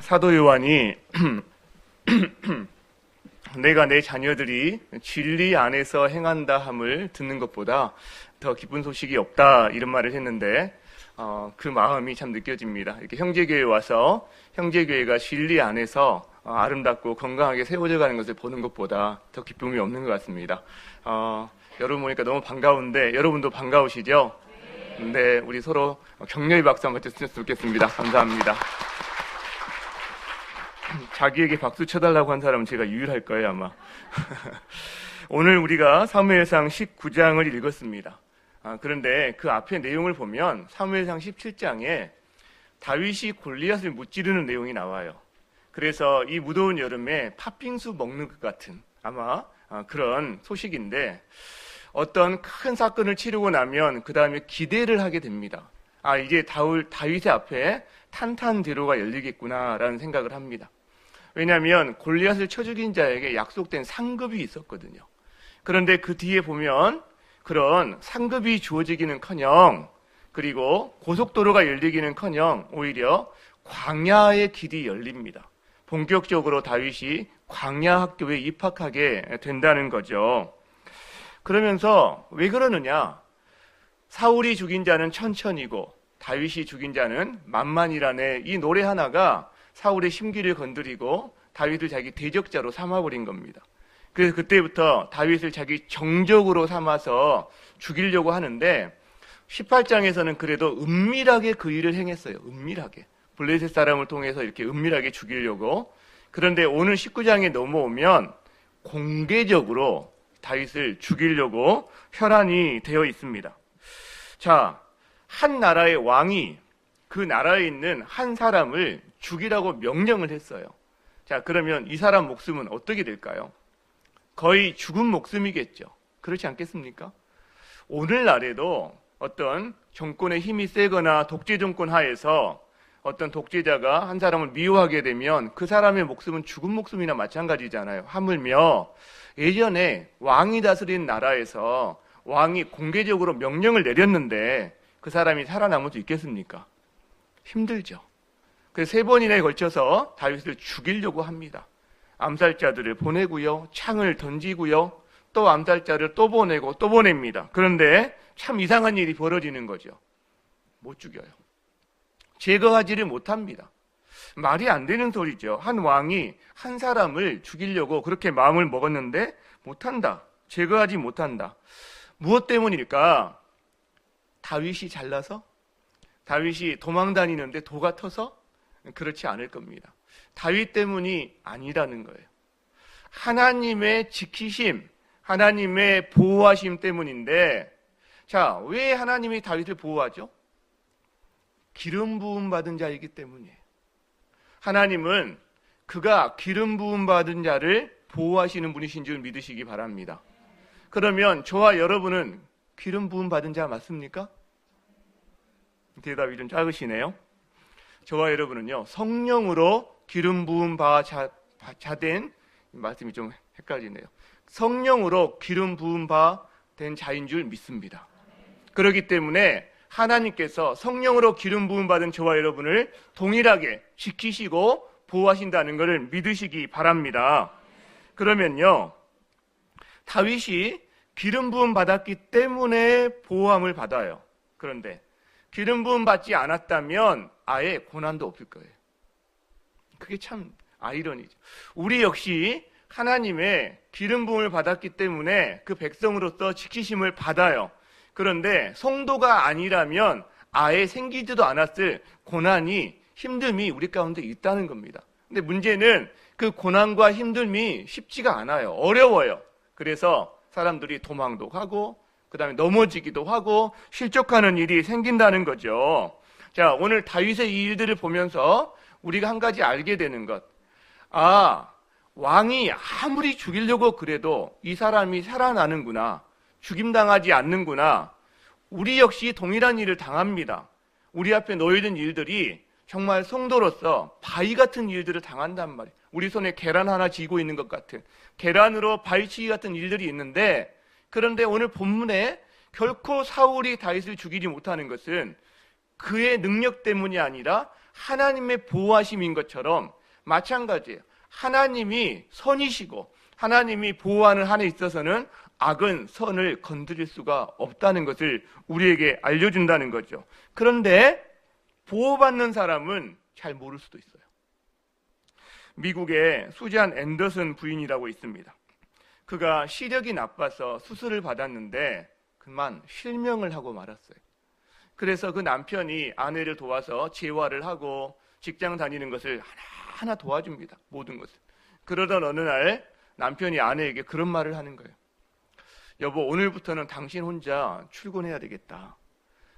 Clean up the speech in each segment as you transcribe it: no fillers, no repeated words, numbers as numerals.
사도 요한이 내가 내 자녀들이 진리 안에서 행한다 함을 듣는 것보다 더 기쁜 소식이 없다 이런 말을 했는데 그 마음이 참 느껴집니다. 이렇게 형제교회에 와서 형제교회가 진리 안에서 아름답고 건강하게 세워져 가는 것을 보는 것보다 더 기쁨이 없는 것 같습니다. 여러분 보니까 너무 반가운데 여러분도 반가우시죠? 네, 우리 서로 격려의 박수 한번 쳤으면 좋겠습니다. 감사합니다. 자기에게 박수 쳐달라고 한 사람은 제가 유일할 거예요, 아마. 오늘 우리가 사무엘상 19장을 읽었습니다. 그런데 그 앞에 내용을 보면 사무엘상 17장에 다윗이 골리앗을 무찌르는 내용이 나와요. 그래서 이 무더운 여름에 팥빙수 먹는 것 같은 아마 그런 소식인데 어떤 큰 사건을 치르고 나면 그 다음에 기대를 하게 됩니다. 이제 다윗의 앞에 탄탄대로가 열리겠구나라는 생각을 합니다. 왜냐하면 골리앗을 쳐 죽인 자에게 약속된 상급이 있었거든요. 그런데 그 뒤에 보면 그런 상급이 주어지기는커녕 그리고 고속도로가 열리기는커녕 오히려 광야의 길이 열립니다. 본격적으로 다윗이 광야 학교에 입학하게 된다는 거죠. 그러면서 왜 그러느냐? 사울이 죽인 자는 천천히고 다윗이 죽인 자는 만만이라네. 이 노래 하나가 사울의 심기를 건드리고 다윗을 자기 대적자로 삼아버린 겁니다. 그래서 그때부터 다윗을 자기 정적으로 삼아서 죽이려고 하는데 18장에서는 그래도 은밀하게 그 일을 행했어요. 은밀하게. 블레셋 사람을 통해서 이렇게 은밀하게 죽이려고. 그런데 오늘 19장에 넘어오면 공개적으로 다윗을 죽이려고 혈안이 되어 있습니다. 자, 한 나라의 왕이 그 나라에 있는 한 사람을 죽이라고 명령을 했어요. 자, 그러면 이 사람 목숨은 어떻게 될까요? 거의 죽은 목숨이겠죠. 그렇지 않겠습니까? 오늘날에도 어떤 정권의 힘이 세거나 독재 정권 하에서 어떤 독재자가 한 사람을 미워하게 되면 그 사람의 목숨은 죽은 목숨이나 마찬가지잖아요. 하물며 예전에 왕이 다스린 나라에서 왕이 공개적으로 명령을 내렸는데 그 사람이 살아남을 수 있겠습니까? 힘들죠. 그래서 3번이나 걸쳐서 다윗을 죽이려고 합니다. 암살자들을 보내고요, 창을 던지고요, 또 암살자를 또 보내고 또 보냅니다. 그런데 참 이상한 일이 벌어지는 거죠. 못 죽여요. 제거하지를 못합니다. 말이 안 되는 소리죠. 한 왕이 한 사람을 죽이려고 그렇게 마음을 먹었는데 못한다. 제거하지 못한다. 무엇 때문일까? 다윗이 잘나서? 다윗이 도망다니는데 도가 터서? 그렇지 않을 겁니다. 다윗 때문이 아니라는 거예요. 하나님의 지키심, 하나님의 보호하심 때문인데, 자, 왜 하나님이 다윗을 보호하죠? 기름 부음 받은 자이기 때문이에요. 하나님은 그가 기름 부음 받은 자를 보호하시는 분이신 줄 믿으시기 바랍니다. 그러면 저와 여러분은 기름 부음 받은 자 맞습니까? 대답이 좀 작으시네요. 저와 여러분은요, 성령으로 기름 부음 자된, 말씀이 좀 헷갈리네요. 성령으로 기름 부음 된 자인 줄 믿습니다. 그렇기 때문에 하나님께서 성령으로 기름 부음 받은 저와 여러분을 동일하게 지키시고 보호하신다는 것을 믿으시기 바랍니다. 그러면요, 다윗이 기름 부음 받았기 때문에 보호함을 받아요. 그런데 기름 부음 받지 않았다면 아예 고난도 없을 거예요. 그게 참 아이러니죠. 우리 역시 하나님의 기름 부음을 받았기 때문에 그 백성으로서 지키심을 받아요. 그런데 성도가 아니라면 아예 생기지도 않았을 고난이, 힘듦이 우리 가운데 있다는 겁니다. 근데 문제는 그 고난과 힘듦이 쉽지가 않아요. 어려워요. 그래서 사람들이 도망도 가고 그 다음에 넘어지기도 하고 실족하는 일이 생긴다는 거죠. 자, 오늘 다윗의 이 일들을 보면서 우리가 한 가지 알게 되는 것. 왕이 아무리 죽이려고 그래도 이 사람이 살아나는구나. 죽임당하지 않는구나. 우리 역시 동일한 일을 당합니다. 우리 앞에 놓여있는 일들이 정말 성도로서 바위 같은 일들을 당한단 말이에요. 우리 손에 계란 하나 쥐고 있는 것 같은, 계란으로 바위치기 같은 일들이 있는데, 그런데 오늘 본문에 결코 사울이 다윗을 죽이지 못하는 것은 그의 능력 때문이 아니라 하나님의 보호하심인 것처럼 마찬가지예요. 하나님이 선이시고 하나님이 보호하는 한에 있어서는 악은 선을 건드릴 수가 없다는 것을 우리에게 알려준다는 거죠. 그런데 보호받는 사람은 잘 모를 수도 있어요. 미국에 수잔 앤더슨 부인이라고 있습니다. 그가 시력이 나빠서 수술을 받았는데 그만 실명을 하고 말았어요. 그래서 그 남편이 아내를 도와서 재활을 하고 직장 다니는 것을 하나하나 도와줍니다. 모든 것을. 그러던 어느 날 남편이 아내에게 그런 말을 하는 거예요. 여보, 오늘부터는 당신 혼자 출근해야 되겠다.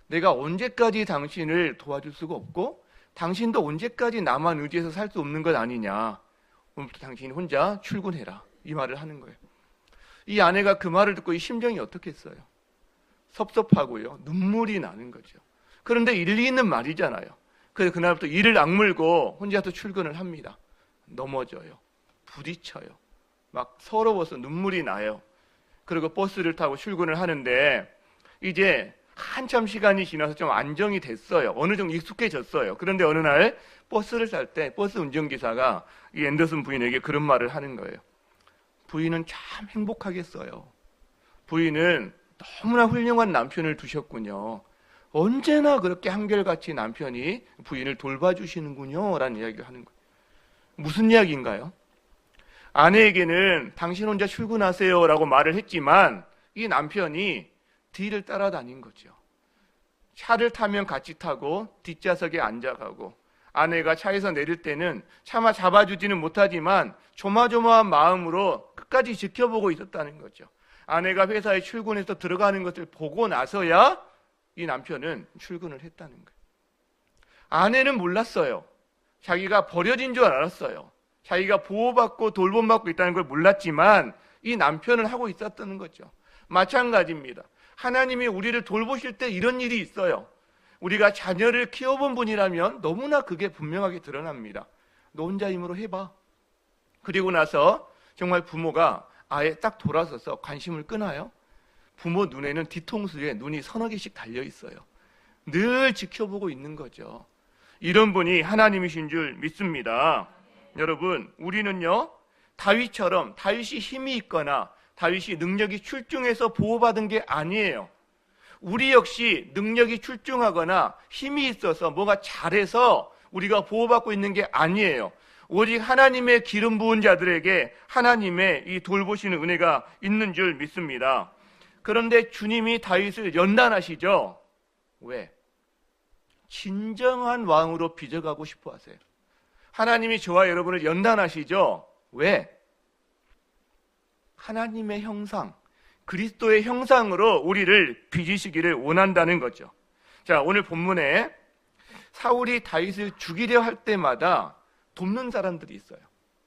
내가 언제까지 당신을 도와줄 수가 없고 당신도 언제까지 나만 의지해서 살 수 없는 것 아니냐. 오늘부터 당신이 혼자 출근해라. 이 말을 하는 거예요. 이 아내가 그 말을 듣고 이 심정이 어떻겠어요? 섭섭하고요. 눈물이 나는 거죠. 그런데 일리 있는 말이잖아요. 그래서 그날부터 이를 악물고 혼자서 출근을 합니다. 넘어져요. 부딪혀요. 막 서러워서 눈물이 나요. 그리고 버스를 타고 출근을 하는데 이제 한참 시간이 지나서 좀 안정이 됐어요. 어느 정도 익숙해졌어요. 그런데 어느 날 버스를 탈 때 버스 운전기사가 이 앤더슨 부인에게 그런 말을 하는 거예요. 부인은 참 행복하겠어요. 부인은 너무나 훌륭한 남편을 두셨군요. 언제나 그렇게 한결같이 남편이 부인을 돌봐주시는군요. 라는 이야기를 하는 거예요. 무슨 이야기인가요? 아내에게는 당신 혼자 출근하세요 라고 말을 했지만 이 남편이 뒤를 따라다닌 거죠. 차를 타면 같이 타고 뒷좌석에 앉아가고 아내가 차에서 내릴 때는 차마 잡아주지는 못하지만 조마조마한 마음으로 끝까지 지켜보고 있었다는 거죠. 아내가 회사에 출근해서 들어가는 것을 보고 나서야 이 남편은 출근을 했다는 거예요. 아내는 몰랐어요. 자기가 버려진 줄 알았어요. 자기가 보호받고 돌봄받고 있다는 걸 몰랐지만 이 남편은 하고 있었다는 거죠. 마찬가지입니다. 하나님이 우리를 돌보실 때 이런 일이 있어요. 우리가 자녀를 키워본 분이라면 너무나 그게 분명하게 드러납니다. 너 혼자 힘으로 해봐. 그리고 나서 정말 부모가 아예 딱 돌아서서 관심을 끄나요? 부모 눈에는 뒤통수에 눈이 서너 개씩 달려 있어요. 늘 지켜보고 있는 거죠. 이런 분이 하나님이신 줄 믿습니다. 여러분, 우리는요, 다윗처럼 다윗이 힘이 있거나 다윗이 능력이 출중해서 보호받은 게 아니에요. 우리 역시 능력이 출중하거나 힘이 있어서 뭐가 잘해서 우리가 보호받고 있는 게 아니에요. 오직 하나님의 기름 부은 자들에게 하나님의 이 돌보시는 은혜가 있는 줄 믿습니다. 그런데 주님이 다윗을 연단하시죠. 왜? 진정한 왕으로 빚어가고 싶어 하세요. 하나님이 저와 여러분을 연단하시죠. 왜? 하나님의 형상, 그리스도의 형상으로 우리를 빚으시기를 원한다는 거죠. 자, 오늘 본문에 사울이 다윗을 죽이려 할 때마다 돕는 사람들이 있어요.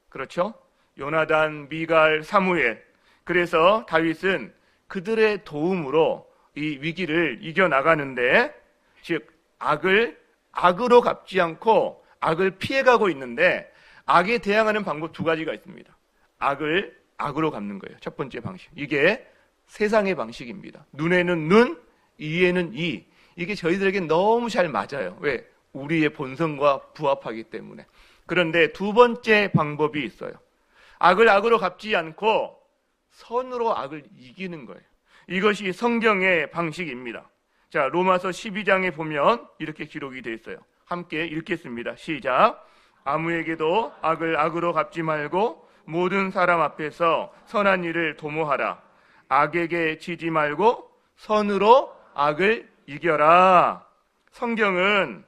그렇죠? 요나단, 미갈, 사무엘. 그래서 다윗은 그들의 도움으로 이 위기를 이겨나가는데, 즉 악을 악으로 갚지 않고 악을 피해가고 있는데, 악에 대항하는 방법 두 가지가 있습니다. 악을 악으로 갚는 거예요. 첫 번째 방식. 이게 세상의 방식입니다. 눈에는 눈, 이에는 이. 이게 저희들에게 너무 잘 맞아요. 왜? 우리의 본성과 부합하기 때문에. 그런데 두 번째 방법이 있어요. 악을 악으로 갚지 않고 선으로 악을 이기는 거예요. 이것이 성경의 방식입니다. 자, 로마서 12장에 보면 이렇게 기록이 되어 있어요. 함께 읽겠습니다. 시작. 아무에게도 악을 악으로 갚지 말고 모든 사람 앞에서 선한 일을 도모하라. 악에게 지지 말고 선으로 악을 이겨라. 성경은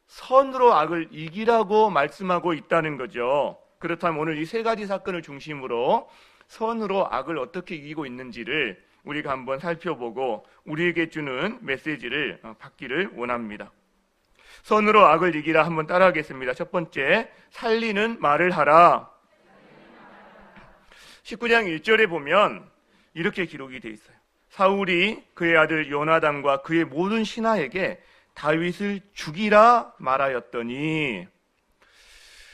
선으로 악을 이기라고 말씀하고 있다는 거죠. 그렇다면 오늘 이 세 가지 사건을 중심으로 선으로 악을 어떻게 이기고 있는지를 우리가 한번 살펴보고 우리에게 주는 메시지를 받기를 원합니다. 선으로 악을 이기라 한번 따라하겠습니다. 첫 번째, 살리는 말을 하라. 19장 1절에 보면 이렇게 기록이 되어 있어요. 사울이 그의 아들 요나단과 그의 모든 신하에게 다윗을 죽이라 말하였더니,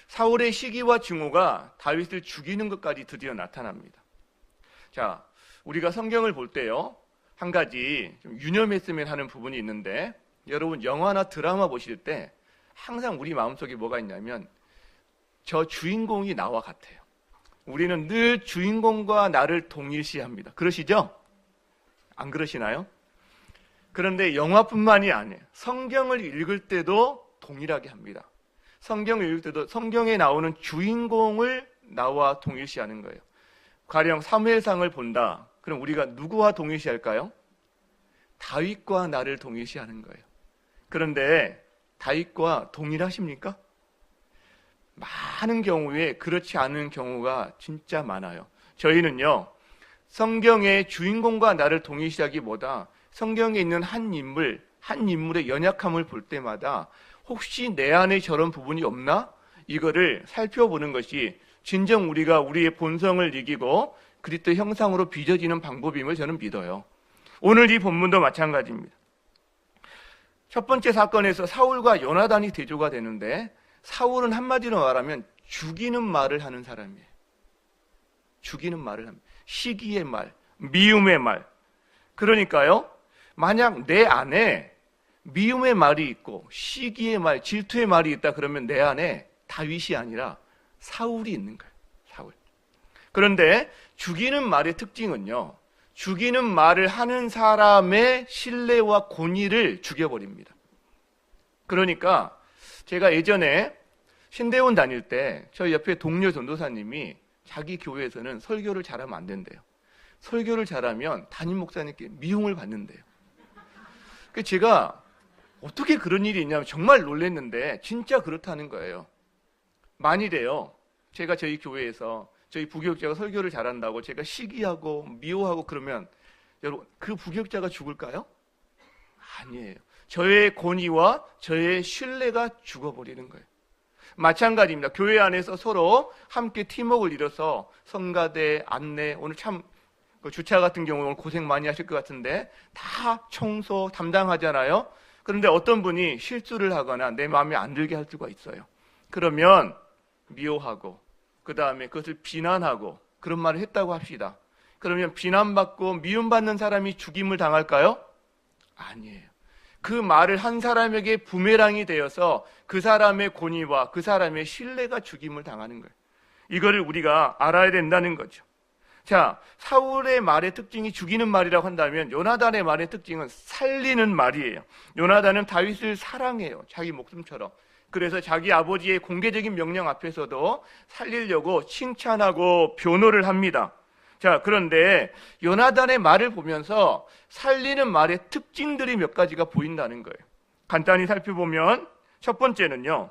사울의 시기와 증오가 다윗을 죽이는 것까지 드디어 나타납니다. 자, 우리가 성경을 볼 때요, 한 가지 좀 유념했으면 하는 부분이 있는데, 여러분 영화나 드라마 보실 때 항상 우리 마음속에 뭐가 있냐면 저 주인공이 나와 같아요. 우리는 늘 주인공과 나를 동일시합니다. 그러시죠? 안 그러시나요? 그런데 영화뿐만이 아니에요. 성경을 읽을 때도 동일하게 합니다. 성경을 읽을 때도 성경에 나오는 주인공을 나와 동일시하는 거예요. 가령 사무엘상을 본다. 그럼 우리가 누구와 동일시할까요? 다윗과 나를 동일시하는 거예요. 그런데 다윗과 동일하십니까? 많은 경우에 그렇지 않은 경우가 진짜 많아요. 저희는요, 성경의 주인공과 나를 동일시하기보다 성경에 있는 한 인물의 연약함을 볼 때마다 혹시 내 안에 저런 부분이 없나? 이거를 살펴보는 것이 진정 우리가 우리의 본성을 이기고 그리스도 형상으로 빚어지는 방법임을 저는 믿어요. 오늘 이 본문도 마찬가지입니다. 첫 번째 사건에서 사울과 요나단이 대조가 되는데 사울은 한마디로 말하면 죽이는 말을 하는 사람이에요. 죽이는 말을 합니다. 시기의 말, 미움의 말. 그러니까요, 만약 내 안에 미움의 말이 있고 시기의 말, 질투의 말이 있다 그러면 내 안에 다윗이 아니라 사울이 있는 거예요. 사울. 그런데 죽이는 말의 특징은요, 죽이는 말을 하는 사람의 신뢰와 권위를 죽여버립니다. 그러니까 제가 예전에 신대원 다닐 때 저희 옆에 동료 전도사님이 자기 교회에서는 설교를 잘하면 안 된대요. 설교를 잘하면 담임 목사님께 미움을 받는데요. 그래서 제가 어떻게 그런 일이 있냐면 정말 놀랐는데 진짜 그렇다는 거예요. 만일에요, 제가 저희 교회에서 저희 부교육자가 설교를 잘한다고 제가 시기하고 미워하고 그러면 여러분 그 부교육자가 죽을까요? 아니에요. 저의 권위와 저의 신뢰가 죽어버리는 거예요. 마찬가지입니다. 교회 안에서 서로 함께 팀워크를 이뤄서 성가대, 안내, 오늘 참 주차 같은 경우 오늘 고생 많이 하실 것 같은데 다 청소 담당하잖아요. 그런데 어떤 분이 실수를 하거나 내 마음에 안 들게 할 수가 있어요. 그러면 미워하고 그 다음에 그것을 비난하고 그런 말을 했다고 합시다. 그러면 비난받고 미움받는 사람이 죽임을 당할까요? 아니에요. 그 말을 한 사람에게 부메랑이 되어서 그 사람의 권위와 그 사람의 신뢰가 죽임을 당하는 거예요. 이거를 우리가 알아야 된다는 거죠. 자, 사울의 말의 특징이 죽이는 말이라고 한다면 요나단의 말의 특징은 살리는 말이에요. 요나단은 다윗을 사랑해요. 자기 목숨처럼. 그래서 자기 아버지의 공개적인 명령 앞에서도 살리려고 칭찬하고 변호를 합니다. 자, 그런데 요나단의 말을 보면서 살리는 말의 특징들이 몇 가지가 보인다는 거예요. 간단히 살펴보면 첫 번째는요,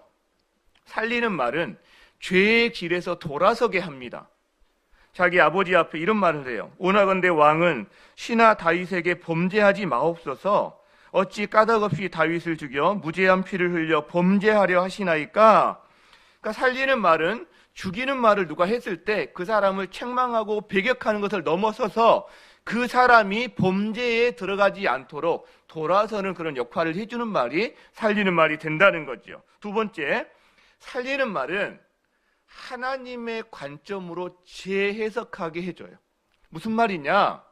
살리는 말은 죄의 길에서 돌아서게 합니다. 자기 아버지 앞에 이런 말을 해요. 오나건대 왕은 신하 다윗에게 범죄하지 마옵소서. 어찌 까닭없이 다윗을 죽여 무죄한 피를 흘려 범죄하려 하시나이까? 그러니까 살리는 말은 죽이는 말을 누가 했을 때 그 사람을 책망하고 배격하는 것을 넘어서서 그 사람이 범죄에 들어가지 않도록 돌아서는 그런 역할을 해주는 말이 살리는 말이 된다는 거죠. 두 번째, 살리는 말은 하나님의 관점으로 재해석하게 해줘요. 무슨 말이냐?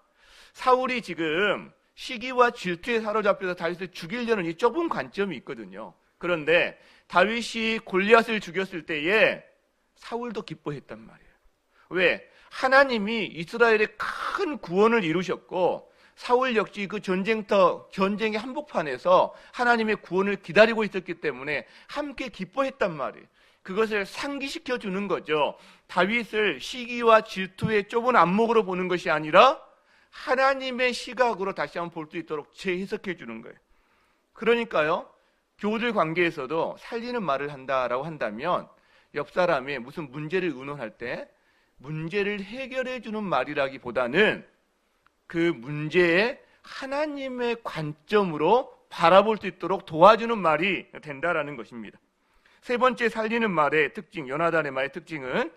사울이 지금 시기와 질투에 사로잡혀서 다윗을 죽이려는 이 좁은 관점이 있거든요. 그런데 다윗이 골리앗을 죽였을 때에 사울도 기뻐했단 말이에요. 왜? 하나님이 이스라엘의 큰 구원을 이루셨고 사울 역시 그 전쟁의 한복판에서 하나님의 구원을 기다리고 있었기 때문에 함께 기뻐했단 말이에요. 그것을 상기시켜 주는 거죠. 다윗을 시기와 질투의 좁은 안목으로 보는 것이 아니라 하나님의 시각으로 다시 한번 볼 수 있도록 재해석해 주는 거예요. 그러니까요, 교우들 관계에서도 살리는 말을 한다라고 한다면 옆 사람이 무슨 문제를 의논할 때 문제를 해결해 주는 말이라기보다는 그 문제에 하나님의 관점으로 바라볼 수 있도록 도와주는 말이 된다라는 것입니다. 세 번째 살리는 말의 특징, 요나단의 말의 특징은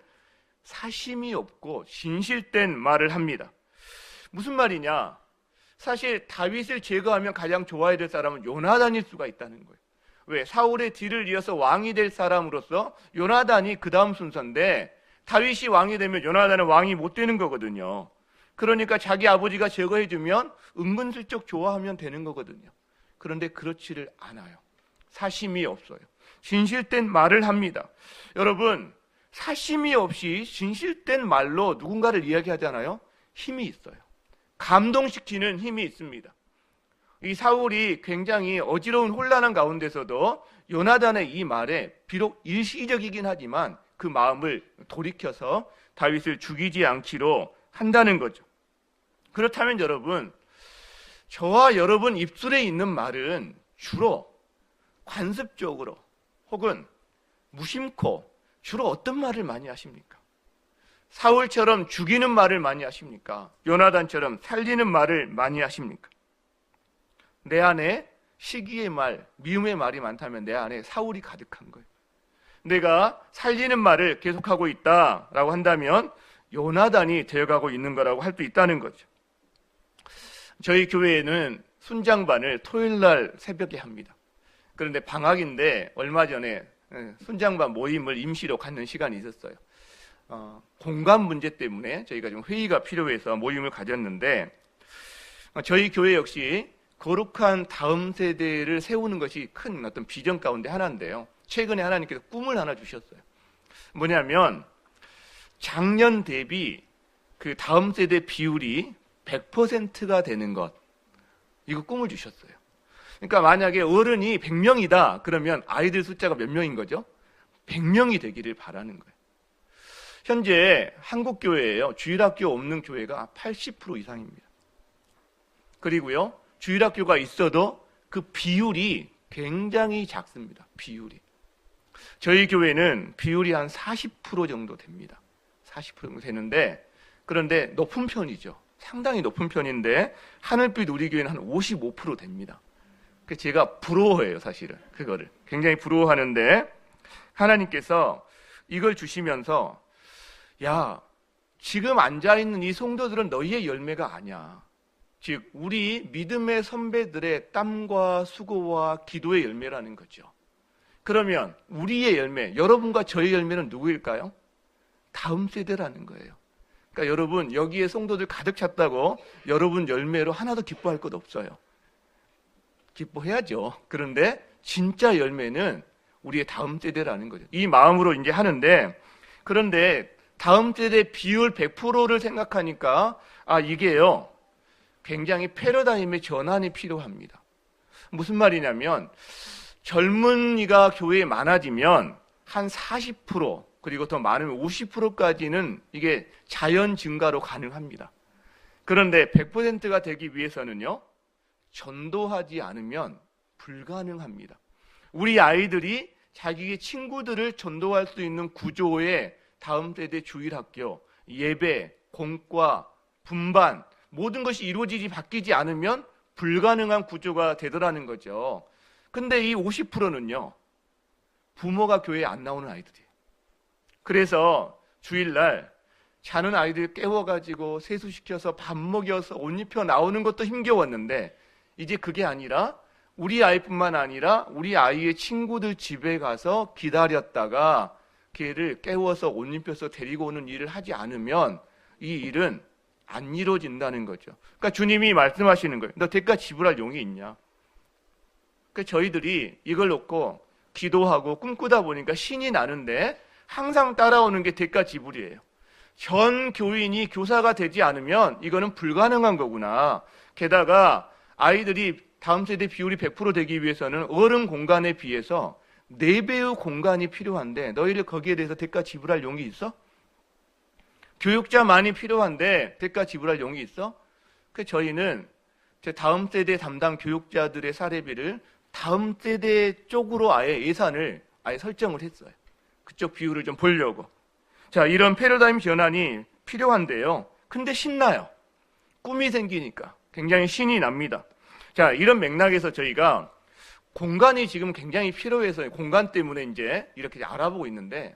사심이 없고 진실된 말을 합니다. 무슨 말이냐? 사실 다윗을 제거하면 가장 좋아야 될 사람은 요나단일 수가 있다는 거예요. 왜? 사울의 뒤를 이어서 왕이 될 사람으로서 요나단이 그 다음 순서인데 다윗이 왕이 되면 요나단은 왕이 못 되는 거거든요. 그러니까 자기 아버지가 제거해주면 은근슬쩍 좋아하면 되는 거거든요. 그런데 그렇지를 않아요. 사심이 없어요. 진실된 말을 합니다. 여러분, 사심이 없이 진실된 말로 누군가를 이야기하잖아요. 힘이 있어요. 감동시키는 힘이 있습니다. 이 사울이 굉장히 어지러운 혼란한 가운데서도 요나단의 이 말에 비록 일시적이긴 하지만 그 마음을 돌이켜서 다윗을 죽이지 않기로 한다는 거죠. 그렇다면 여러분, 저와 여러분 입술에 있는 말은 주로 관습적으로 혹은 무심코 주로 어떤 말을 많이 하십니까? 사울처럼 죽이는 말을 많이 하십니까? 요나단처럼 살리는 말을 많이 하십니까? 내 안에 시기의 말, 미움의 말이 많다면 내 안에 사울이 가득한 거예요. 내가 살리는 말을 계속하고 있다라고 한다면 요나단이 되어가고 있는 거라고 할 수 있다는 거죠. 저희 교회에는 순장반을 토요일날 새벽에 합니다. 그런데 방학인데 얼마 전에 순장반 모임을 임시로 갖는 시간이 있었어요. 공간 문제 때문에 저희가 좀 회의가 필요해서 모임을 가졌는데 저희 교회 역시 거룩한 다음 세대를 세우는 것이 큰 어떤 비전 가운데 하나인데요. 최근에 하나님께서 꿈을 하나 주셨어요. 뭐냐면 작년 대비 그 다음 세대 비율이 100%가 되는 것, 이거 꿈을 주셨어요. 그러니까 만약에 어른이 100명이다 그러면 아이들 숫자가 몇 명인 거죠? 100명이 되기를 바라는 거예요. 현재 한국 교회예요. 주일학교 없는 교회가 80% 이상입니다. 그리고요, 주일학교가 있어도 그 비율이 굉장히 작습니다. 비율이. 저희 교회는 비율이 한 40% 정도 됩니다. 40% 정도 되는데, 그런데 높은 편이죠. 상당히 높은 편인데 하늘빛 우리교회는 한 55% 됩니다. 제가 부러워해요, 사실은. 그거를 굉장히 부러워하는데 하나님께서 이걸 주시면서 야, 지금 앉아있는 이 성도들은 너희의 열매가 아니야. 즉 우리 믿음의 선배들의 땀과 수고와 기도의 열매라는 거죠. 그러면 우리의 열매, 여러분과 저의 열매는 누구일까요? 다음 세대라는 거예요. 그러니까 여러분, 여기에 성도들 가득 찼다고 여러분 열매로 하나도 기뻐할 것 없어요. 기뻐해야죠. 그런데 진짜 열매는 우리의 다음 세대라는 거죠. 이 마음으로 이제 하는데, 그런데 다음 세대 비율 100%를 생각하니까 이게요, 굉장히 패러다임의 전환이 필요합니다. 무슨 말이냐면 젊은이가 교회에 많아지면 한 40%, 그리고 더 많으면 50%까지는 이게 자연 증가로 가능합니다. 그런데 100%가 되기 위해서는요, 전도하지 않으면 불가능합니다. 우리 아이들이 자기의 친구들을 전도할 수 있는 구조의 다음 세대 주일학교, 예배, 공과, 분반, 모든 것이 이루어지지 바뀌지 않으면 불가능한 구조가 되더라는 거죠. 근데 이 50%는요, 부모가 교회에 안 나오는 아이들이에요. 그래서 주일날 자는 아이들 깨워가지고 세수시켜서 밥 먹여서 옷 입혀 나오는 것도 힘겨웠는데, 이제 그게 아니라 우리 아이뿐만 아니라 우리 아이의 친구들 집에 가서 기다렸다가 걔를 깨워서 옷 입혀서 데리고 오는 일을 하지 않으면 이 일은 안 이루어진다는 거죠. 그러니까 주님이 말씀하시는 거예요. 너 대가 지불할 용이 있냐? 그러니까 저희들이 이걸 놓고 기도하고 꿈꾸다 보니까 신이 나는데 항상 따라오는 게 대가 지불이에요. 전 교인이 교사가 되지 않으면 이거는 불가능한 거구나. 게다가 아이들이 다음 세대 비율이 100% 되기 위해서는 어른 공간에 비해서 4배의 공간이 필요한데 너희를 거기에 대해서 대가 지불할 용이 있어? 교육자 많이 필요한데 대가 지불할 용이 있어? 그래서 저희는 제 다음 세대 담당 교육자들의 사례비를 다음 세대 쪽으로 아예 예산을 아예 설정을 했어요. 그쪽 비율을 좀 보려고. 자, 이런 패러다임 전환이 필요한데요. 근데 신나요. 꿈이 생기니까 굉장히 신이 납니다. 자, 이런 맥락에서 저희가 공간이 지금 굉장히 필요해서 공간 때문에 이제 이렇게 알아보고 있는데,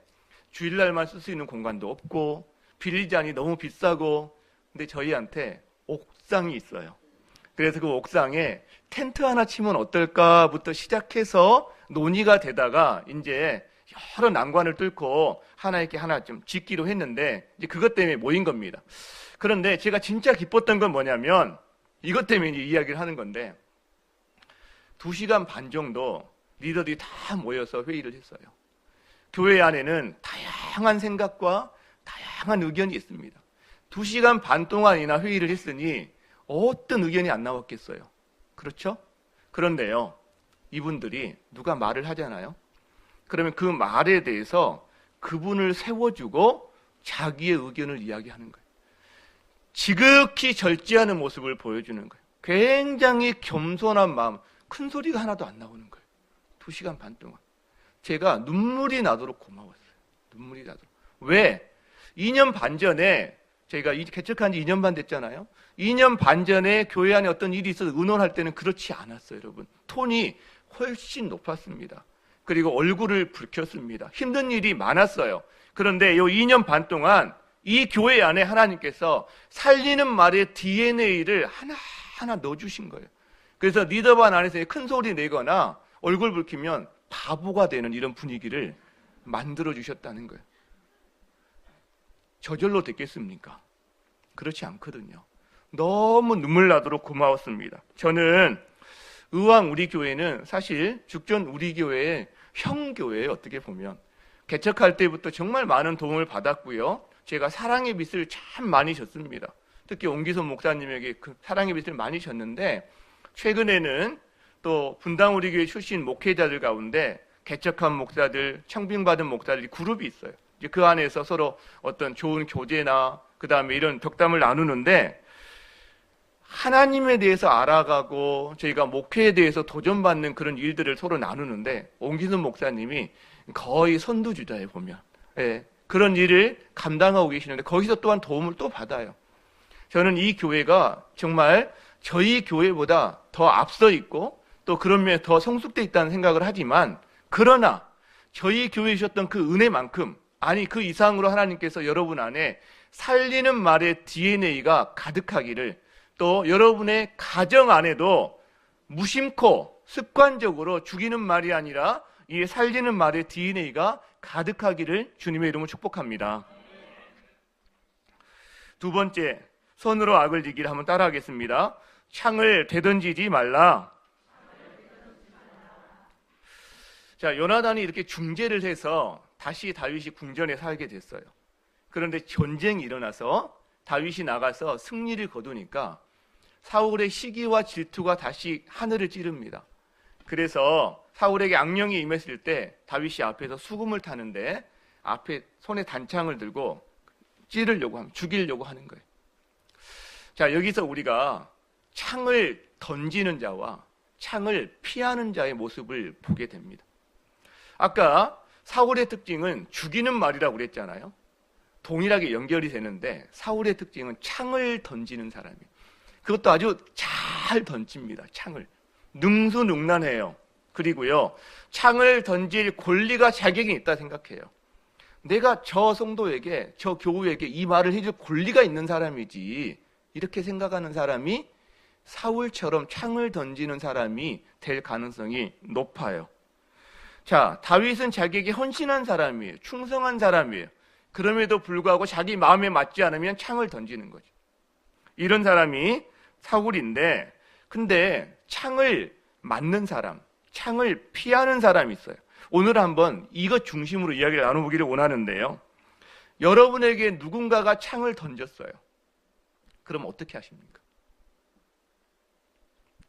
주일날만 쓸 수 있는 공간도 없고 빌리자니 너무 비싸고, 근데 저희한테 옥상이 있어요. 그래서 그 옥상에 텐트 하나 치면 어떨까부터 시작해서 논의가 되다가 이제 여러 난관을 뚫고 하나에게 하나 좀 짓기로 했는데, 이제 그것 때문에 모인 겁니다. 그런데 제가 진짜 기뻤던 건 뭐냐면 이것 때문에 이야기를 하는 건데, 2시간 반 정도 리더들이 다 모여서 회의를 했어요. 교회 안에는 다양한 생각과 다양한 의견이 있습니다. 2시간 반 동안이나 회의를 했으니 어떤 의견이 안 나왔겠어요. 그렇죠? 그런데요, 이분들이 누가 말을 하잖아요. 그러면 그 말에 대해서 그분을 세워주고 자기의 의견을 이야기하는 거예요. 지극히 절제하는 모습을 보여주는 거예요. 굉장히 겸손한 마음, 큰 소리가 하나도 안 나오는 거예요. 2시간 반 동안. 제가 눈물이 나도록 고마웠어요. 눈물이 나도록. 왜? 2년 반 전에, 저희가 개척한 지 2년 반 됐잖아요. 2년 반 전에 교회 안에 어떤 일이 있어서 의논할 때는 그렇지 않았어요, 여러분. 톤이 훨씬 높았습니다. 그리고 얼굴을 붉혔습니다. 힘든 일이 많았어요. 그런데 이 2년 반 동안 이 교회 안에 하나님께서 살리는 말의 DNA를 하나하나 넣어주신 거예요. 그래서 리더반 안에서 큰 소리 내거나 얼굴 붉히면 바보가 되는 이런 분위기를 만들어주셨다는 거예요. 저절로 됐겠습니까? 그렇지 않거든요. 너무 눈물 나도록 고마웠습니다. 저는 의왕 우리 교회는 사실 죽전 우리 교회의 형교회예요. 어떻게 보면 개척할 때부터 정말 많은 도움을 받았고요. 제가 사랑의 빛을 참 많이 줬습니다. 특히 옹기선 목사님에게 그 사랑의 빛을 많이 줬는데, 최근에는 또 분당 우리 교회 출신 목회자들 가운데 개척한 목사들, 청빙받은 목사들이 그룹이 있어요. 이제 그 안에서 서로 어떤 좋은 교제나 그 다음에 이런 덕담을 나누는데, 하나님에 대해서 알아가고 저희가 목회에 대해서 도전받는 그런 일들을 서로 나누는데, 옹기선 목사님이 거의 선두주자에 보면, 예, 그런 일을 감당하고 계시는데 거기서 또한 도움을 또 받아요. 저는 이 교회가 정말 저희 교회보다 더 앞서 있고 또 그런 면에 더 성숙되어 있다는 생각을 하지만, 그러나 저희 교회에 주셨던 그 은혜만큼, 아니 그 이상으로 하나님께서 여러분 안에 살리는 말의 DNA가 가득하기를, 또 여러분의 가정 안에도 무심코 습관적으로 죽이는 말이 아니라 이 살리는 말의 DNA가 가득하기를 주님의 이름으로 축복합니다. 두 번째, 손으로 악을 이기라. 한번 따라하겠습니다. 창을 되던지지 말라. 자, 요나단이 이렇게 중재를 해서 다시 다윗이 궁전에 살게 됐어요. 그런데 전쟁이 일어나서 다윗이 나가서 승리를 거두니까 사울의 시기와 질투가 다시 하늘을 찌릅니다. 그래서 사울에게 악령이 임했을 때 다윗이 앞에서 수금을 타는데 앞에 손에 단창을 들고 찌르려고 하면, 죽이려고 하는 거예요. 자, 여기서 우리가 창을 던지는 자와 창을 피하는 자의 모습을 보게 됩니다. 아까 사울의 특징은 죽이는 말이라고 그랬잖아요. 동일하게 연결이 되는데 사울의 특징은 창을 던지는 사람이에요. 그것도 아주 잘 던집니다. 창을. 능수능란해요. 그리고요, 창을 던질 권리가, 자격이 있다 생각해요. 내가 저 성도에게, 저 교우에게 이 말을 해줄 권리가 있는 사람이지, 이렇게 생각하는 사람이 사울처럼 창을 던지는 사람이 될 가능성이 높아요. 자, 다윗은 자기에게 헌신한 사람이에요. 충성한 사람이에요. 그럼에도 불구하고 자기 마음에 맞지 않으면 창을 던지는 거죠. 이런 사람이 사울인데, 근데 창을 맞는 사람, 창을 피하는 사람이 있어요. 오늘 한번 이것 중심으로 이야기를 나눠보기를 원하는데요. 여러분에게 누군가가 창을 던졌어요. 그럼 어떻게 하십니까?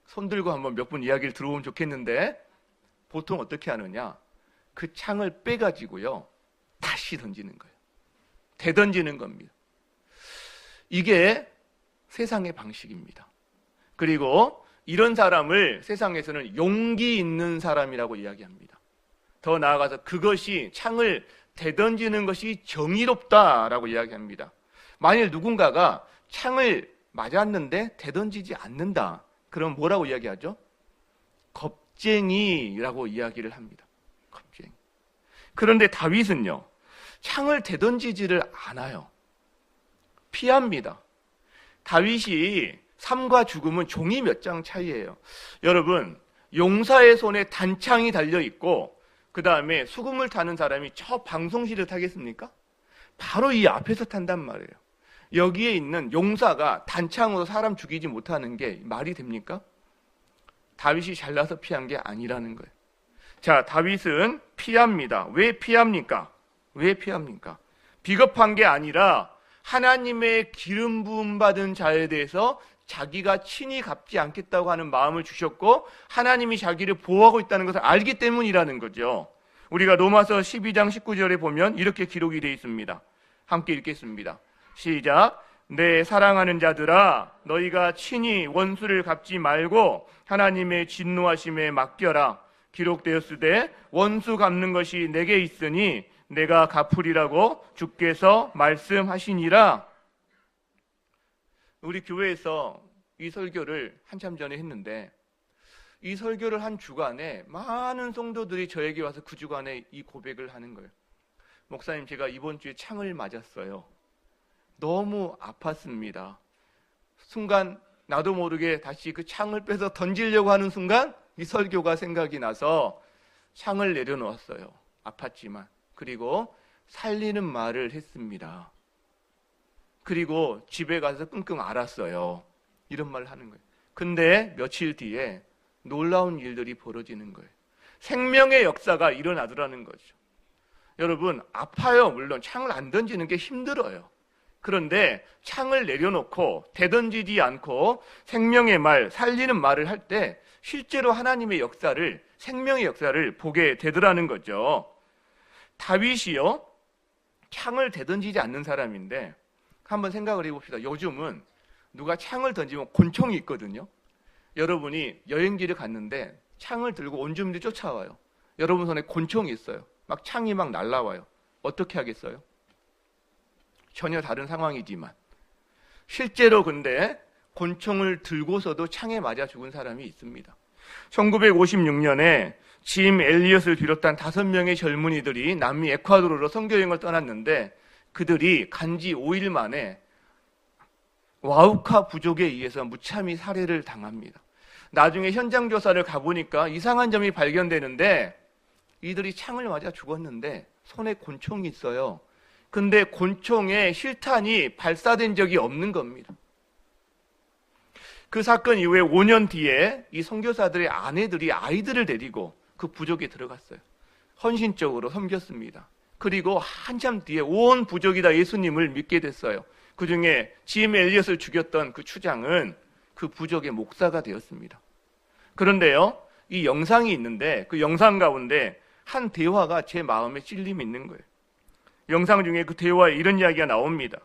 손 들고 한번 몇 분 이야기를 들어보면 좋겠는데, 보통 어떻게 하느냐? 그 창을 빼가지고요, 다시 던지는 거예요. 되던지는 겁니다. 이게 세상의 방식입니다. 그리고 이런 사람을 세상에서는 용기 있는 사람이라고 이야기합니다. 더 나아가서 그것이, 창을 되던지는 것이 정의롭다라고 이야기합니다. 만일 누군가가 창을 맞았는데 되던지지 않는다, 그럼 뭐라고 이야기하죠? 겁쟁이라고 이야기를 합니다. 겁쟁이. 그런데 다윗은요, 창을 되던지지를 않아요. 피합니다. 다윗이 삶과 죽음은 종이 몇 장 차이예요. 여러분, 용사의 손에 단창이 달려있고 그 다음에 수금을 타는 사람이 저 방송실을 타겠습니까? 바로 이 앞에서 탄단 말이에요. 여기에 있는 용사가 단창으로 사람 죽이지 못하는 게 말이 됩니까? 다윗이 잘나서 피한 게 아니라는 거예요. 자, 다윗은 피합니다. 왜 피합니까? 왜 피합니까? 비겁한 게 아니라 하나님의 기름 부음 받은 자에 대해서 자기가 친히 갚지 않겠다고 하는 마음을 주셨고 하나님이 자기를 보호하고 있다는 것을 알기 때문이라는 거죠. 우리가 로마서 12장 19절에 보면 이렇게 기록이 되어 있습니다. 함께 읽겠습니다. 시작. 내 사랑하는 자들아, 너희가 친히 원수를 갚지 말고 하나님의 진노하심에 맡겨라. 기록되었으되 원수 갚는 것이 내게 있으니 내가 갚으리라고 주께서 말씀하시니라. 우리 교회에서 이 설교를 한참 전에 했는데 이 설교를 한 주간에 많은 성도들이 저에게 와서 그 주간에 이 고백을 하는 거예요. 목사님, 제가 이번 주에 창을 맞았어요. 너무 아팠습니다. 순간 나도 모르게 다시 그 창을 빼서 던지려고 하는 순간 이 설교가 생각이 나서 창을 내려놓았어요. 아팠지만. 그리고 살리는 말을 했습니다. 그리고 집에 가서 끙끙 앓았어요. 이런 말을 하는 거예요. 근데 며칠 뒤에 놀라운 일들이 벌어지는 거예요. 생명의 역사가 일어나더라는 거죠. 여러분, 아파요. 물론 창을 안 던지는 게 힘들어요. 그런데 창을 내려놓고 대던지지 않고 생명의 말, 살리는 말을 할 때 실제로 하나님의 역사를, 생명의 역사를 보게 되더라는 거죠. 다윗이요, 창을 대던지지 않는 사람인데 한번 생각을 해봅시다. 요즘은 누가 창을 던지면 곤충이 있거든요. 여러분이 여행지를 갔는데 창을 들고 온 주민들이 쫓아와요. 여러분 손에 곤충이 있어요. 막 창이 막 날라와요. 어떻게 하겠어요? 전혀 다른 상황이지만 실제로 근데 곤충을 들고서도 창에 맞아 죽은 사람이 있습니다. 1956년에 짐 엘리엇을 비롯한 5명의 젊은이들이 남미 에콰도르로 선교여행을 떠났는데 그들이 간지 5일 만에 와우카 부족에 의해서 무참히 살해를 당합니다. 나중에 현장 조사를 가보니까 이상한 점이 발견되는데 이들이 창을 맞아 죽었는데 손에 곤충이 있어요. 근데 곤충의 실탄이 발사된 적이 없는 겁니다. 그 사건 이후에 5년 뒤에 이 선교사들의 아내들이 아이들을 데리고 그 부족에 들어갔어요. 헌신적으로 섬겼습니다. 그리고 한참 뒤에 온 부족이 다 예수님을 믿게 됐어요. 그 중에 짐 엘리엇을 죽였던 그 추장은 그 부족의 목사가 되었습니다. 그런데요, 이 영상이 있는데 그 영상 가운데 한 대화가 제 마음에 찔림이 있는 거예요. 영상 중에 그 대화에 이런 이야기가 나옵니다.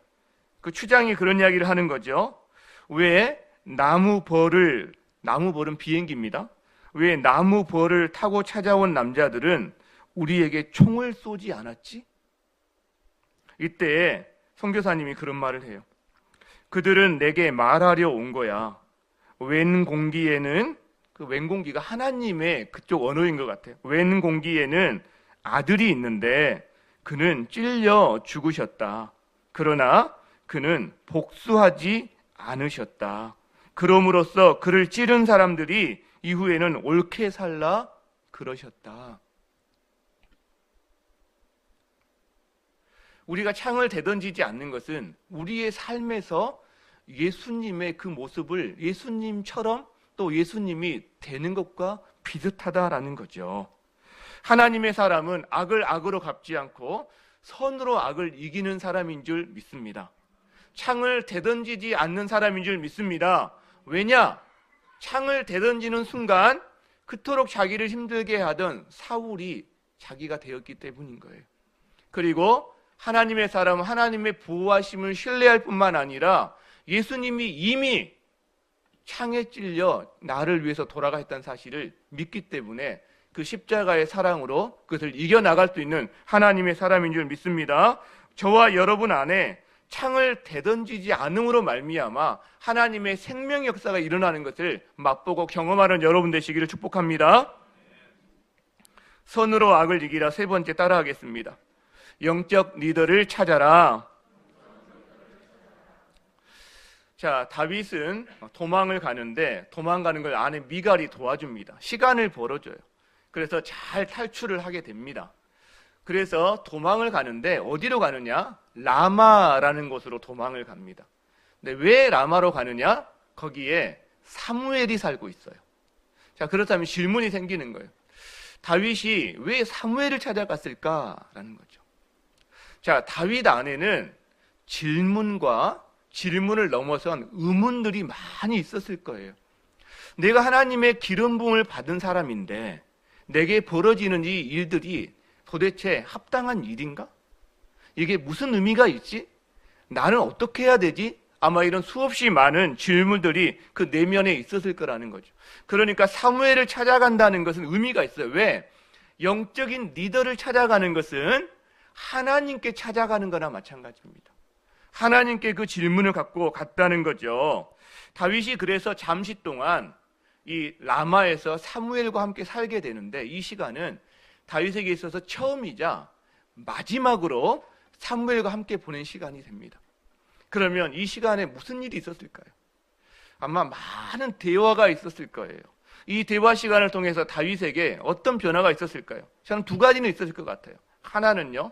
그 추장이 그런 이야기를 하는 거죠. 왜 나무벌은 비행기입니다. 왜 나무벌을 타고 찾아온 남자들은 우리에게 총을 쏘지 않았지? 이때 선교사님이 그런 말을 해요. 그들은 내게 말하려 온 거야. 웬 공기에는, 그 웬 공기가 하나님의 그쪽 언어인 것 같아요. 웬 공기에는 아들이 있는데 그는 찔려 죽으셨다. 그러나 그는 복수하지 않으셨다. 그럼으로써 그를 찌른 사람들이 이후에는 옳게 살라 그러셨다. 우리가 창을 대던지지 않는 것은 우리의 삶에서 예수님의 그 모습을 예수님처럼 또 예수님이 되는 것과 비슷하다라는 거죠. 하나님의 사람은 악을 악으로 갚지 않고 선으로 악을 이기는 사람인 줄 믿습니다. 창을 대던지지 않는 사람인 줄 믿습니다. 왜냐? 창을 대던지는 순간 그토록 자기를 힘들게 하던 사울이 자기가 되었기 때문인 거예요. 그리고 하나님의 사람은 하나님의 보호하심을 신뢰할 뿐만 아니라 예수님이 이미 창에 찔려 나를 위해서 돌아가셨다는 사실을 믿기 때문에 그 십자가의 사랑으로 그것을 이겨나갈 수 있는 하나님의 사람인 줄 믿습니다. 저와 여러분 안에 창을 대던지지 않음으로 말미암아 하나님의 생명 역사가 일어나는 것을 맛보고 경험하는 여러분 되시기를 축복합니다. 선으로 악을 이기라. 세 번째 따라하겠습니다. 영적 리더를 찾아라. 자, 다윗은 도망을 가는데 도망가는 걸 아내 미갈이 도와줍니다. 시간을 벌어줘요. 그래서 잘 탈출을 하게 됩니다. 그래서 도망을 가는데 어디로 가느냐? 라마라는 곳으로 도망을 갑니다. 근데 왜 라마로 가느냐? 거기에 사무엘이 살고 있어요. 자, 그렇다면 질문이 생기는 거예요. 다윗이 왜 사무엘을 찾아갔을까라는 거죠. 자, 다윗 안에는 질문과 질문을 넘어선 의문들이 많이 있었을 거예요. 내가 하나님의 기름 부음을 받은 사람인데 내게 벌어지는 이 일들이 도대체 합당한 일인가? 이게 무슨 의미가 있지? 나는 어떻게 해야 되지? 아마 이런 수없이 많은 질문들이 그 내면에 있었을 거라는 거죠. 그러니까 사무엘을 찾아간다는 것은 의미가 있어요. 왜? 영적인 리더를 찾아가는 것은 하나님께 찾아가는 거나 마찬가지입니다. 하나님께 그 질문을 갖고 갔다는 거죠. 다윗이 그래서 잠시 동안 이 라마에서 사무엘과 함께 살게 되는데, 이 시간은 다윗에게 있어서 처음이자 마지막으로 사무엘과 함께 보낸 시간이 됩니다. 그러면 이 시간에 무슨 일이 있었을까요? 아마 많은 대화가 있었을 거예요. 이 대화 시간을 통해서 다윗에게 어떤 변화가 있었을까요? 저는 두 가지는 있었을 것 같아요. 하나는요,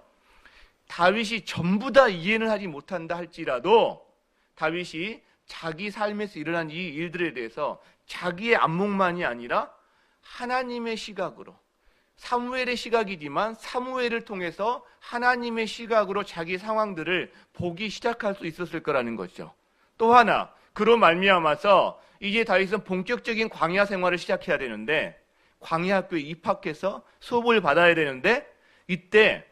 다윗이 전부 다 이해는 하지 못한다 할지라도 다윗이 자기 삶에서 일어난 이 일들에 대해서 자기의 안목만이 아니라 하나님의 시각으로, 사무엘의 시각이지만 사무엘을 통해서 하나님의 시각으로 자기 상황들을 보기 시작할 수 있었을 거라는 거죠. 또 하나, 그로 말미암아서 이제 다윗은 본격적인 광야 생활을 시작해야 되는데, 광야 학교에 입학해서 수업을 받아야 되는데, 이때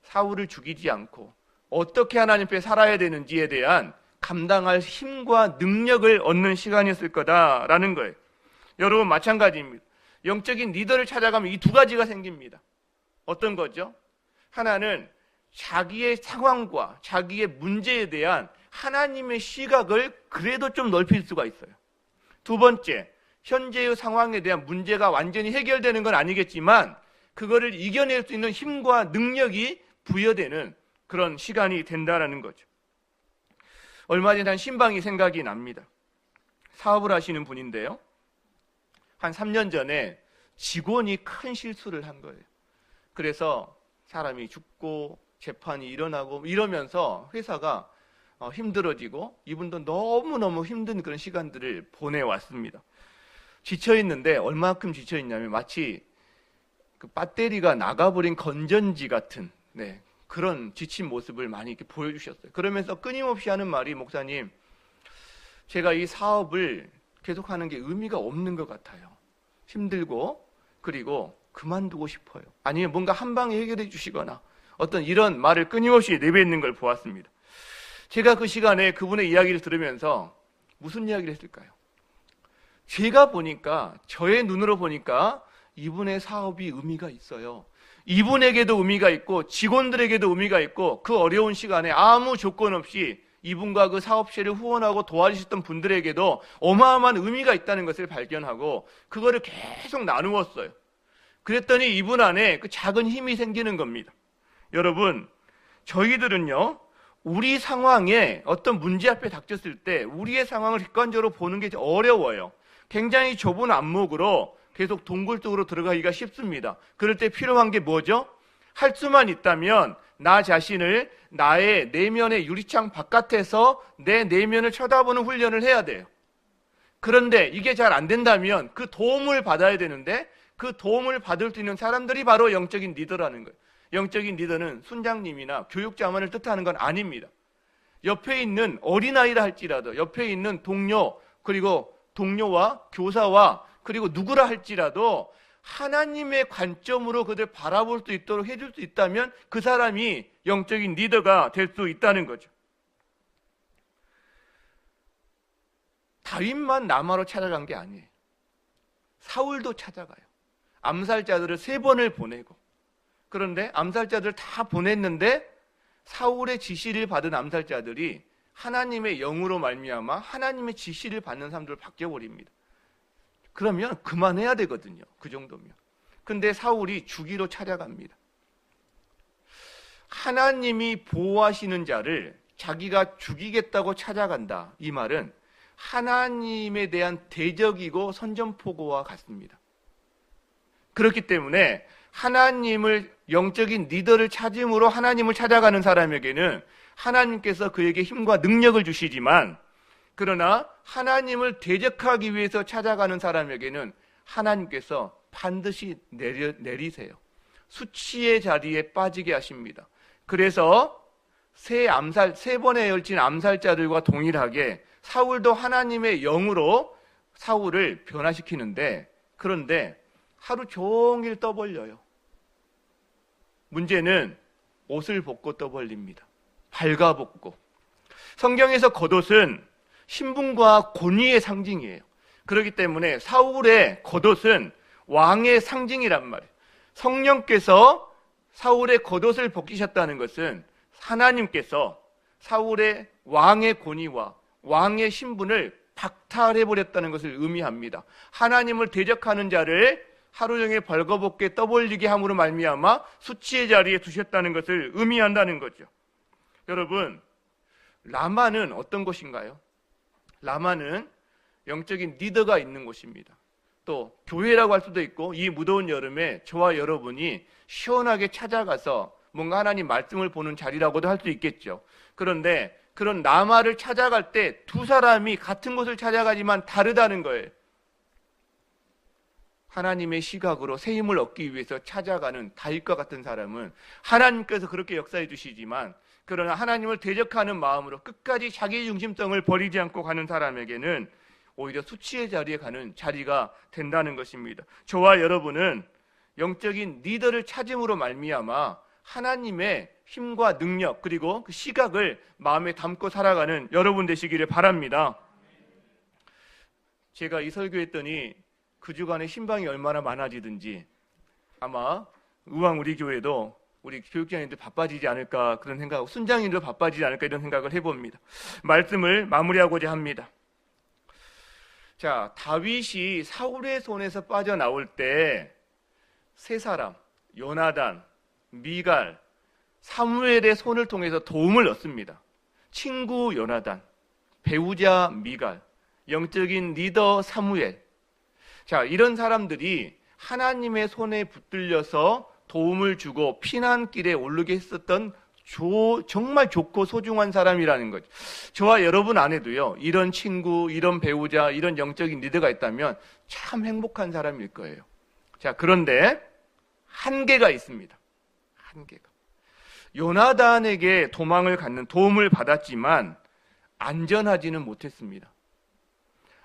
사울을 죽이지 않고 어떻게 하나님 앞에 살아야 되는지에 대한 감당할 힘과 능력을 얻는 시간이었을 거다라는 거예요. 여러분, 마찬가지입니다. 영적인 리더를 찾아가면 이 두 가지가 생깁니다. 어떤 거죠? 하나는 자기의 상황과 자기의 문제에 대한 하나님의 시각을 그래도 좀 넓힐 수가 있어요. 두 번째, 현재의 상황에 대한 문제가 완전히 해결되는 건 아니겠지만 그거를 이겨낼 수 있는 힘과 능력이 부여되는 그런 시간이 된다는 거죠. 얼마 전에 한 신방이 생각이 납니다. 사업을 하시는 분인데요, 한 3년 전에 직원이 큰 실수를 한 거예요. 그래서 사람이 죽고 재판이 일어나고 이러면서 회사가 힘들어지고 이분도 너무너무 힘든 그런 시간들을 보내왔습니다. 지쳐있는데 얼마만큼 지쳐있냐면 마치 그 배터리가 나가버린 건전지 같은 그런 지친 모습을 많이 이렇게 보여주셨어요. 그러면서 끊임없이 하는 말이, 목사님, 제가 이 사업을 계속하는 게 의미가 없는 것 같아요. 힘들고 그리고 그만두고 싶어요. 아니면 뭔가 한 방에 해결해 주시거나 어떤 이런 말을 끊임없이 내뱉는 걸 보았습니다. 제가 그 시간에 그분의 이야기를 들으면서 무슨 이야기를 했을까요? 제가 보니까, 저의 눈으로 보니까 이분의 사업이 의미가 있어요. 이분에게도 의미가 있고 직원들에게도 의미가 있고, 그 어려운 시간에 아무 조건 없이 이분과 그 사업체를 후원하고 도와주셨던 분들에게도 어마어마한 의미가 있다는 것을 발견하고 그거를 계속 나누었어요. 그랬더니 이분 안에 그 작은 힘이 생기는 겁니다. 여러분, 저희들은요, 우리 상황에 어떤 문제 앞에 닥쳤을 때 우리의 상황을 객관적으로 보는 게 어려워요. 굉장히 좁은 안목으로 계속 동굴 속으로 들어가기가 쉽습니다. 그럴 때 필요한 게 뭐죠? 할 수만 있다면 나 자신을 나의 내면의 유리창 바깥에서 내 내면을 쳐다보는 훈련을 해야 돼요. 그런데 이게 잘 안 된다면 그 도움을 받아야 되는데, 그 도움을 받을 수 있는 사람들이 바로 영적인 리더라는 거예요. 영적인 리더는 순장님이나 교육자만을 뜻하는 건 아닙니다. 옆에 있는 어린아이라 할지라도, 옆에 있는 동료, 그리고 동료와 교사와 그리고 누구라 할지라도 하나님의 관점으로 그들 바라볼 수 있도록 해줄 수 있다면 그 사람이 영적인 리더가 될 수 있다는 거죠. 다윗만 남아로 찾아간 게 아니에요. 사울도 찾아가요. 암살자들을 3번을 보내고, 그런데 암살자들을 다 보냈는데 사울의 지시를 받은 암살자들이 하나님의 영으로 말미암아 하나님의 지시를 받는 사람들로 바뀌어버립니다. 그러면 그만해야 되거든요. 그 정도면. 근데 사울이 죽이러 찾아갑니다. 하나님이 보호하시는 자를 자기가 죽이겠다고 찾아간다. 이 말은 하나님에 대한 대적이고 선전포고와 같습니다. 그렇기 때문에 하나님을, 영적인 리더를 찾음으로 하나님을 찾아가는 사람에게는 하나님께서 그에게 힘과 능력을 주시지만, 그러나 하나님을 대적하기 위해서 찾아가는 사람에게는 하나님께서 반드시 내리세요. 수치의 자리에 빠지게 하십니다. 그래서 세 번에 걸친 암살자들과 동일하게 사울도 하나님의 영으로 사울을 변화시키는데, 그런데 하루 종일 떠벌려요. 문제는 옷을 벗고 떠벌립니다. 발가벗고. 성경에서 겉옷은 신분과 권위의 상징이에요. 그렇기 때문에 사울의 겉옷은 왕의 상징이란 말이에요. 성령께서 사울의 겉옷을 벗기셨다는 것은 하나님께서 사울의 왕의 권위와 왕의 신분을 박탈해버렸다는 것을 의미합니다. 하나님을 대적하는 자를 하루 종일 벌거벗게 떠벌리게 함으로 말미암아 수치의 자리에 두셨다는 것을 의미한다는 거죠. 여러분, 라마는 어떤 곳인가요? 라마는 영적인 리더가 있는 곳입니다. 또 교회라고 할 수도 있고, 이 무더운 여름에 저와 여러분이 시원하게 찾아가서 뭔가 하나님 말씀을 보는 자리라고도 할 수 있겠죠. 그런데 그런 라마를 찾아갈 때 두 사람이 같은 곳을 찾아가지만 다르다는 거예요. 하나님의 시각으로 새 힘을 얻기 위해서 찾아가는 다윗과 같은 사람은 하나님께서 그렇게 역사해 주시지만, 그러나 하나님을 대적하는 마음으로 끝까지 자기 중심성을 버리지 않고 가는 사람에게는 오히려 수치의 자리에 가는 자리가 된다는 것입니다. 저와 여러분은 영적인 리더를 찾음으로 말미암아 하나님의 힘과 능력, 그리고 그 시각을 마음에 담고 살아가는 여러분 되시기를 바랍니다. 제가 이 설교했더니 그 주간에 신방이 얼마나 많아지든지 아마 의왕 우리 교회도 우리 교육장님들 바빠지지 않을까 그런 생각하고, 순장님도 바빠지지 않을까 이런 생각을 해봅니다. 말씀을 마무리하고자 합니다. 자, 다윗이 사울의 손에서 빠져나올 때 세 사람, 요나단, 미갈, 사무엘의 손을 통해서 도움을 얻습니다. 친구 요나단, 배우자 미갈, 영적인 리더 사무엘. 자, 이런 사람들이 하나님의 손에 붙들려서 도움을 주고 피난길에 오르게 했었던 정말 좋고 소중한 사람이라는 거죠. 저와 여러분 안에도요, 이런 친구, 이런 배우자, 이런 영적인 리더가 있다면 참 행복한 사람일 거예요. 자, 그런데 한계가 있습니다. 한계가. 요나단에게 도망을 갖는 도움을 받았지만 안전하지는 못했습니다.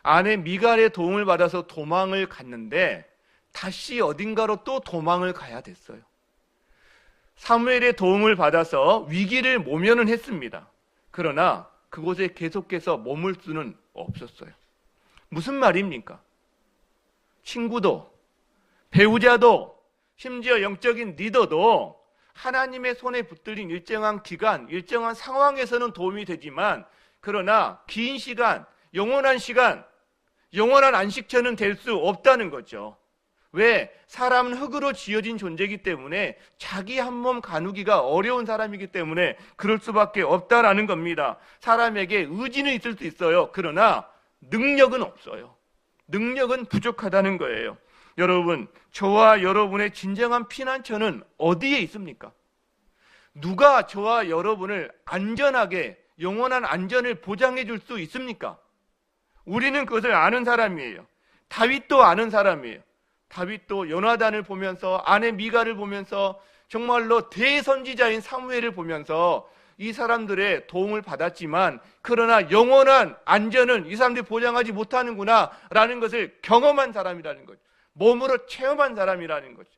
아내 미갈의 도움을 받아서 도망을 갔는데 다시 어딘가로 또 도망을 가야 됐어요. 사무엘의 도움을 받아서 위기를 모면은 했습니다. 그러나 그곳에 계속해서 머물 수는 없었어요. 무슨 말입니까? 친구도, 배우자도, 심지어 영적인 리더도 하나님의 손에 붙들린 일정한 기간, 일정한 상황에서는 도움이 되지만, 그러나 긴 시간, 영원한 안식처는 될 수 없다는 거죠. 왜? 사람은 흙으로 지어진 존재이기 때문에 자기 한 몸 가누기가 어려운 사람이기 때문에 그럴 수밖에 없다라는 겁니다. 사람에게 의지는 있을 수 있어요. 그러나 능력은 없어요. 능력은 부족하다는 거예요. 여러분, 저와 여러분의 진정한 피난처는 어디에 있습니까? 누가 저와 여러분을 안전하게, 영원한 안전을 보장해 줄 수 있습니까? 우리는 그것을 아는 사람이에요. 다윗도 아는 사람이에요. 다윗도 요나단을 보면서, 아내 미갈을 보면서, 정말로 대선지자인 사무엘을 보면서 이 사람들의 도움을 받았지만, 그러나 영원한 안전은 이 사람들이 보장하지 못하는구나 라는 것을 경험한 사람이라는 거죠. 몸으로 체험한 사람이라는 거죠.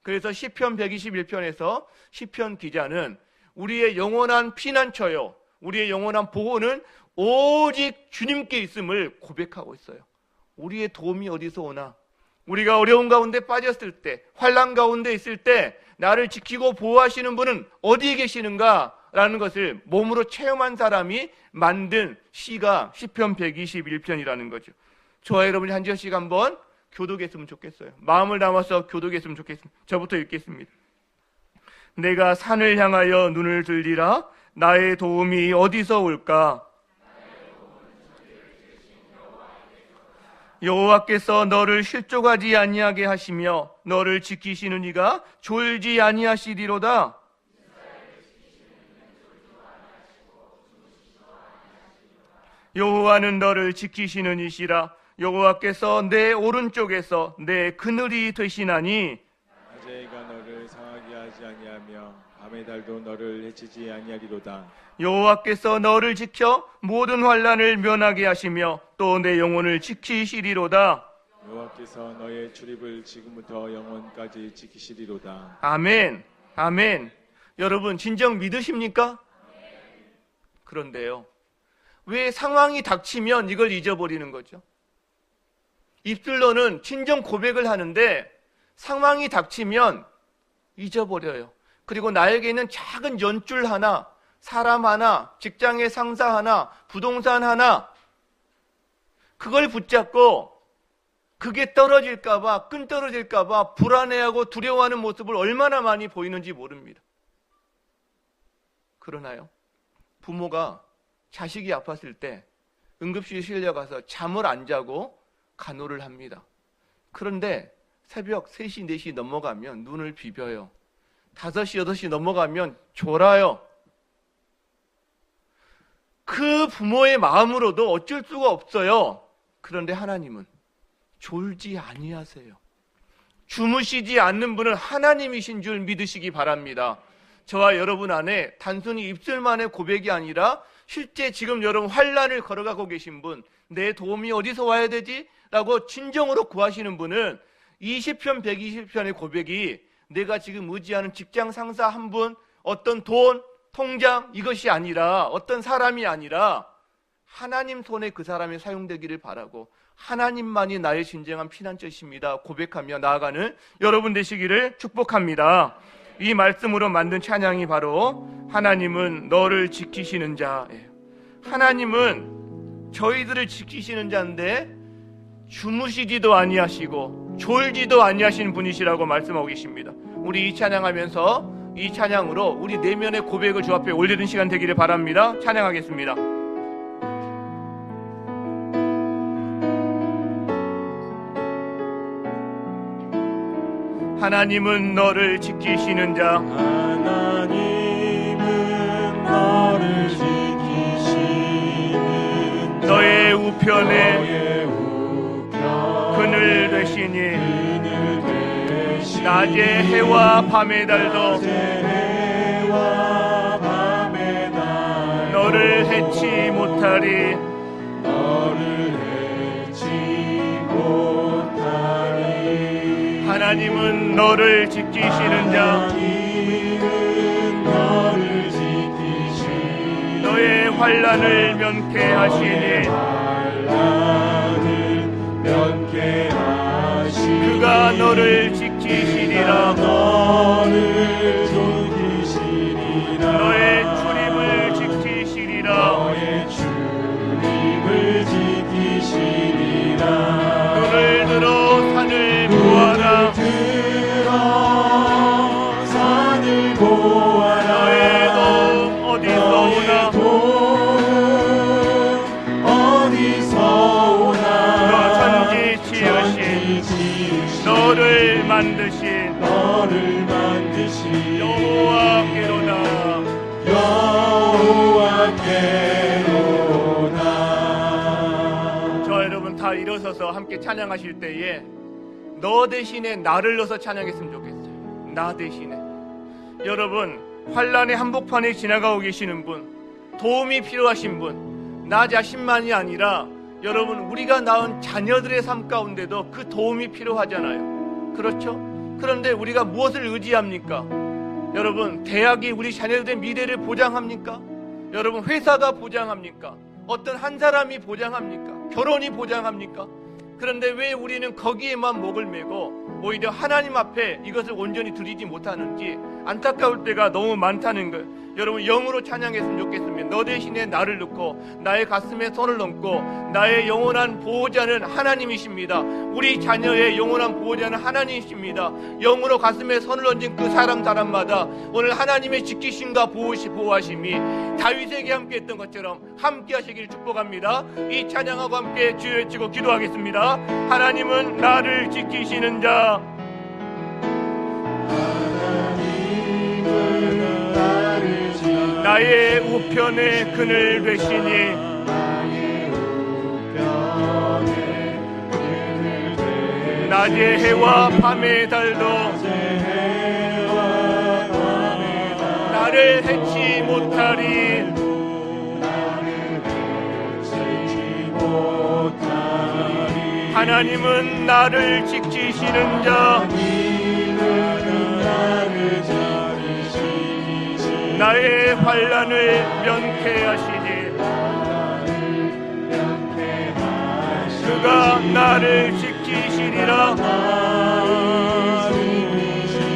그래서 시편 121편에서 시편 기자는 우리의 영원한 피난처요, 우리의 영원한 보호는 오직 주님께 있음을 고백하고 있어요. 우리의 도움이 어디서 오나? 우리가 어려운 가운데 빠졌을 때, 환난 가운데 있을 때 나를 지키고 보호하시는 분은 어디에 계시는가? 라는 것을 몸으로 체험한 사람이 만든 시가 시편 121편이라는 거죠. 저와 여러분이 한 절씩 한번 교독했으면 좋겠어요. 마음을 담아서 교독했으면 좋겠습니다. 저부터 읽겠습니다. 내가 산을 향하여 눈을 들리라. 나의 도움이 어디서 올까? 여호와께서 너를 실족하지 아니하게 하시며 너를 지키시는 이가 졸지 아니하시리로다. 여호와는 너를 지키시는 이시라. 여호와께서 내 오른쪽에서 내 그늘이 되시나니 낮에 해가 너를 상하게 하지 아니하며 밤의 달도 너를 해치지 아니하리로다. 여호와께서 너를 지켜 모든 환난을 면하게 하시며 또 내 영혼을 지키시리로다. 여호와께서 너의 출입을 지금부터 영원까지 지키시리로다. 아멘. 아멘. 여러분 진정 믿으십니까? 그런데요, 왜 상황이 닥치면 이걸 잊어버리는 거죠? 입술로는 진정 고백을 하는데 상황이 닥치면 잊어버려요. 그리고 나에게 있는 작은 연줄 하나, 사람 하나, 직장의 상사 하나, 부동산 하나, 그걸 붙잡고 그게 떨어질까봐, 끈 떨어질까봐 불안해하고 두려워하는 모습을 얼마나 많이 보이는지 모릅니다. 그러나요, 부모가 자식이 아팠을 때 응급실 실려가서 잠을 안 자고 간호를 합니다. 그런데 새벽 3시, 4시 넘어가면 눈을 비벼요. 5시, 8시 넘어가면 졸아요. 그 부모의 마음으로도 어쩔 수가 없어요. 그런데 하나님은 졸지 아니하세요. 주무시지 않는 분은 하나님이신 줄 믿으시기 바랍니다. 저와 여러분 안에 단순히 입술만의 고백이 아니라 실제 지금 여러분 환난을 걸어가고 계신 분, 내 도움이 어디서 와야 되지? 라고 진정으로 구하시는 분은 이 시편 120편의 고백이 내가 지금 의지하는 직장 상사 한 분, 어떤 돈, 통장 이것이 아니라, 어떤 사람이 아니라 하나님 손에 그 사람이 사용되기를 바라고 하나님만이 나의 진정한 피난처십니다 고백하며 나아가는 여러분 되시기를 축복합니다. 이 말씀으로 만든 찬양이 바로 하나님은 너를 지키시는 자예요. 하나님은 저희들을 지키시는 자인데 주무시지도 아니하시고 졸지도 아니하시는 분이시라고 말씀하고 계십니다. 우리 이 찬양하면서 이 찬양으로 우리 내면의 고백을 주 앞에 올리는 시간 되기를 바랍니다. 찬양하겠습니다. 하나님은 너를 지키시는 자, 하나님은 너를 지키시는 자, 너의 우편에 그늘 되시니 낮에 해와 밤의 달도 너를 해치 못하리. 하나님은 너를 지키시는 자, 너의 환난을 면케하시니 그가 너를 지키시리라. 너의 출입을 지키시리라. 눈을 들어 산을 보아라. 너의 도움 어디서 오나. 너 천지 지으신 너를 만드신 여호와께로다. 저 여러분 다 일어서서 함께 찬양하실 때에 너 대신에 나를 넣어서 찬양했으면 좋겠어요. 나 대신에. 여러분 환난의 한복판에 지나가고 계시는 분, 도움이 필요하신 분, 나 자신만이 아니라 여러분 우리가 낳은 자녀들의 삶 가운데도 그 도움이 필요하잖아요. 그렇죠? 그런데 우리가 무엇을 의지합니까? 여러분 대학이 우리 자녀들의 미래를 보장합니까? 여러분 회사가 보장합니까? 어떤 한 사람이 보장합니까? 결혼이 보장합니까? 그런데 왜 우리는 거기에만 목을 메고 오히려 하나님 앞에 이것을 온전히 드리지 못하는지 안타까울 때가 너무 많다는 거예요. 여러분 영으로 찬양했으면 좋겠습니다. 너 대신에 나를 넣고 나의 가슴에 손을 얹고 나의 영원한 보호자는 하나님이십니다. 우리 자녀의 영원한 보호자는 하나님이십니다. 영으로 가슴에 손을 얹은 그 사람마다 오늘 하나님의 지키심과 보호하심이 다윗에게 함께했던 것처럼 함께 하시길 축복합니다. 이 찬양하고 함께 주여 외치고 기도하겠습니다. 하나님은 나를 지키시는 자, 나의 우편에 그늘 되시니 낮의 해와 밤의 달도 나를 해치 못하리. 하나님은 나를 지키시는 자, 나의 환난을 면케하시니 그가 나를 지키시리라.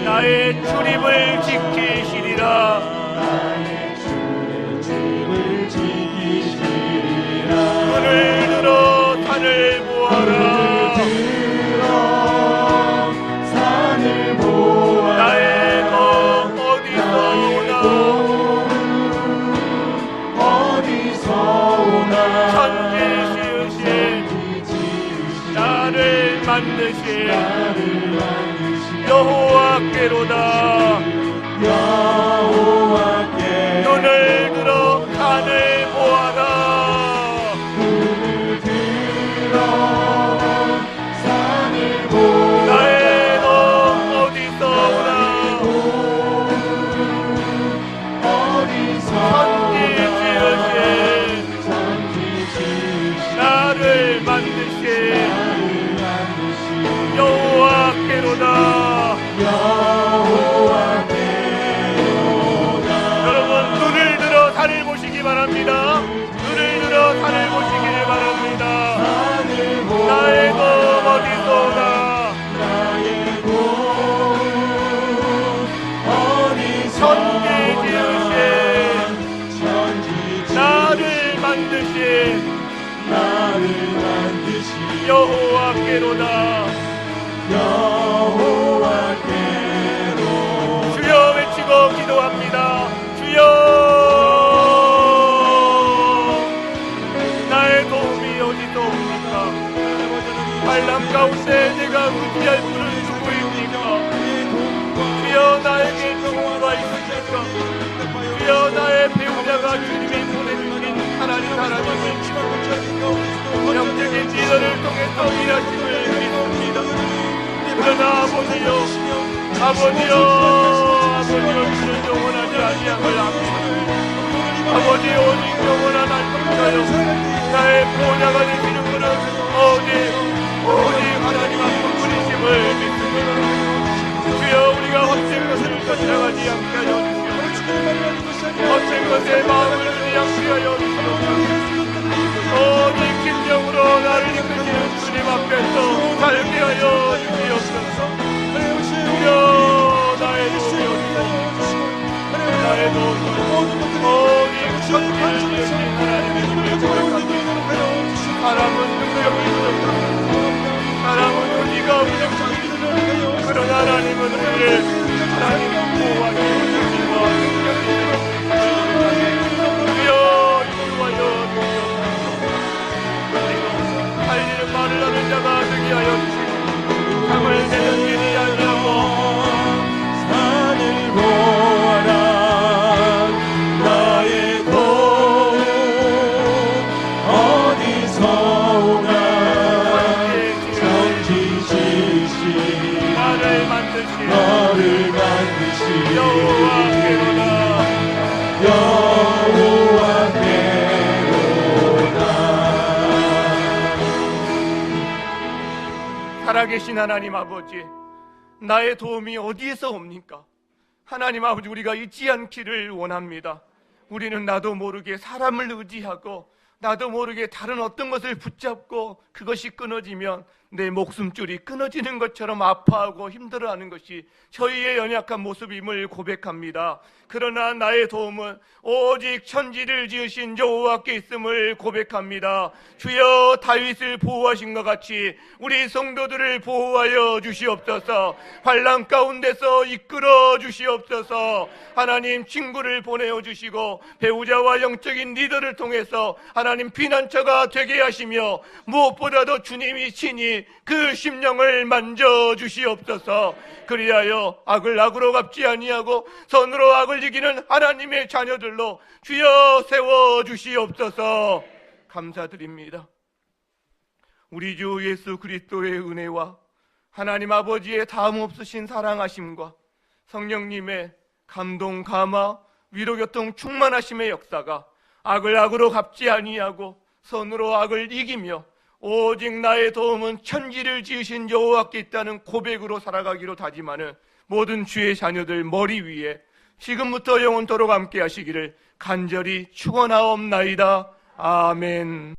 나의 출입을 지키시리라. 눈을 들어 산을 보아라. 나의 거 어디서 오나 천지 지으신 나를 만드신 여호와께로다. 눈을 들어 산을 보아라. 나의 어디서 오나 천지 지으신 나를 만드신 여호와께로다. 여러분 눈을 들어 산을 보시기 바랍니다. 눈을 들어 산을 보시기를 바랍니다. 나의 것 어디서 오나 천지 지으신 나를 만드신 여호와께로다. 주여 외치고 기도합니다. 주여, 나의 도움이 어디서 옵니까? 환난 가운데 내가 의지할 분을 누구입니까? 주여, 나에게 누구가 있습니까? 주여, 나의 배우자가 주님이 보내주신 하나님을 영적인 리더를 통해서 일하심을 믿습니다. 그러나 아버지여 주는 영원하지 아니함을 압니다. 아버지, 오직 영원한 하나님이여, 나의 보호자가 되시는 분은 오직 하나님 한 분이심을 믿습니다. 주여, 우리가 헛된 것을 쫓아가지 않게 하여 주시옵소서. 헛된 것에 마음을 두지 않게 하여 주시옵소서. 오직 진정으로 나를 이끄시는 주님 앞에서 살게 하여 주시옵소서. 주여, 나의 도움이 오직 천지를 지으신 하나님의 힘을 고백합니다. 사람은 능력이 있었다. 사람은 의지가 없었다. 그러나 하나님은 우리를 하나님 보호와 힘과 능력이 있습니다. 주여, 인도하여 주시옵소서. 살리는 말을 하는 자가 되게 하여 주시고 잠을 내던지지 아니하고 산을 보아라. 나의 도움 어디서 오나 천지 지으신 나를 만드신 여호와께로다. 살아계신 하나님 아버지, 나의 도움이 어디에서 옵니까? 하나님 아버지, 우리가 잊지 않기를 원합니다. 우리는 나도 모르게 사람을 의지하고 나도 모르게 다른 어떤 것을 붙잡고 그것이 끊어지면 내 목숨줄이 끊어지는 것처럼 아파하고 힘들어하는 것이 저희의 연약한 모습임을 고백합니다. 그러나 나의 도움은 오직 천지를 지으신 여호와께 있음을 고백합니다. 주여, 다윗을 보호하신 것 같이 우리 성도들을 보호하여 주시옵소서. 환난 가운데서 이끌어 주시옵소서. 하나님, 친구를 보내어 주시고 배우자와 영적인 리더를 통해서 하나님 피난처가 되게 하시며 무엇보다도 주님이 친히 그 심령을 만져 주시옵소서. 그리하여 악을 악으로 갚지 아니하고 선으로 악을 이기는 하나님의 자녀들로 주여 세워 주시옵소서. 감사드립니다. 우리 주 예수 그리스도의 은혜와 하나님 아버지의 다음없으신 사랑하심과 성령님의 감동, 감화, 위로교통 충만하심의 역사가 악을 악으로 갚지 아니하고 선으로 악을 이기며 오직 나의 도움은 천지를 지으신 여호와께 있다는 고백으로 살아가기로 다짐하는 모든 주의 자녀들 머리 위에 지금부터 영원토록 함께 하시기를 간절히 축원하옵나이다. 아멘.